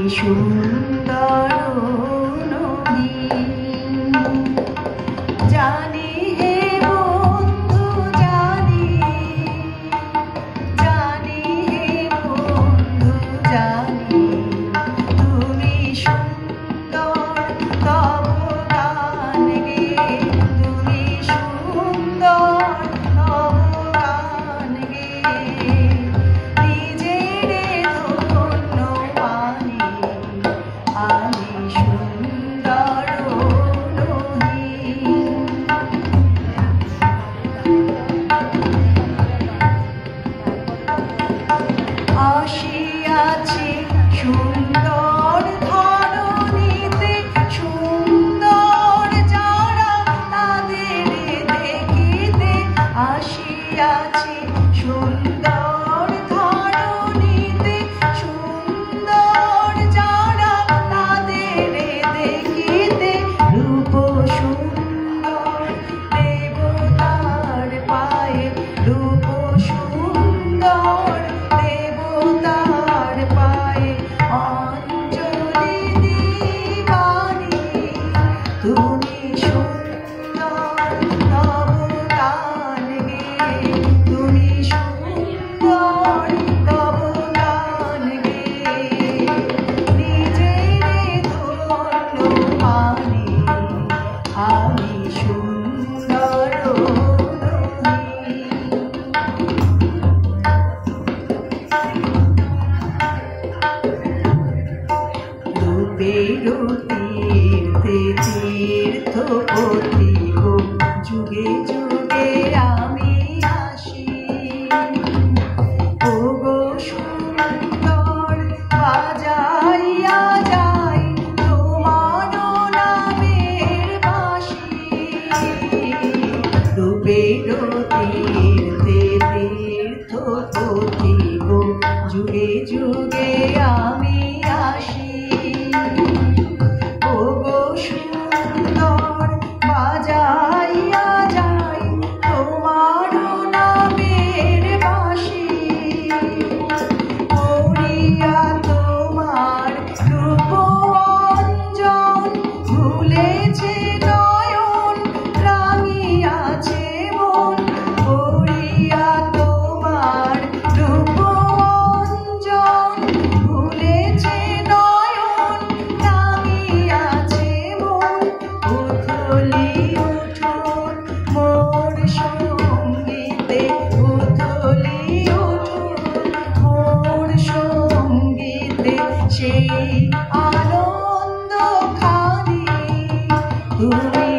সুন্দর নদী। জানি হে বন্ধু জানি, জানি হে বন্ধু জানি, তুমি সুন্দর তব গান গে, তুমি সুন্দর তব গান গে। নিজেরে ধন্য মানি আমি সুন্দর নদী। আসিয়াছি সুন্দর ধরণীতে, সুন্দর যারা তাদের দেখিতে। আসিয়াছি সুন্দর ধরণীতে, সুন্দর যারা তাদের দেখিতে। রূপ সুন্দর দেবতার পায়ে, রূপ সুন্দর দেবতার পায়ে অঞ্জলি দিবানি। তুমি সুন্দর তব গান গে, তুমি সুন্দর তব গান গে। নিজেরে ধন্য মানি আমি সুন্দর নদী। রূপের তীর্থে তীর্থপতি গো, যুগে যুগে আমি আসি। ও গো সুন্দর বাজাইয়া যাই তোমার নামের বাঁশি। রূপের তীর্থে তীর্থপতি গো, যুগে যুগে আমি আসি। ও গো সুন্দর বাজাইয়া যাই তোমার নামের বাঁশি। করিয়া তোমার রূপ অঞ্জন, ভুলেছে নয়ন রাঙিয়াছে মন। করিয়া তোমার রূপ অঞ্জন, ভুলেছে নয়ন রাঙিয়াছে মন। উথলি উঠুন মোর সঙ্গীতে, উথলি উঠুন মোর সঙ্গীতে। সেই আনন্দ খানি তুমি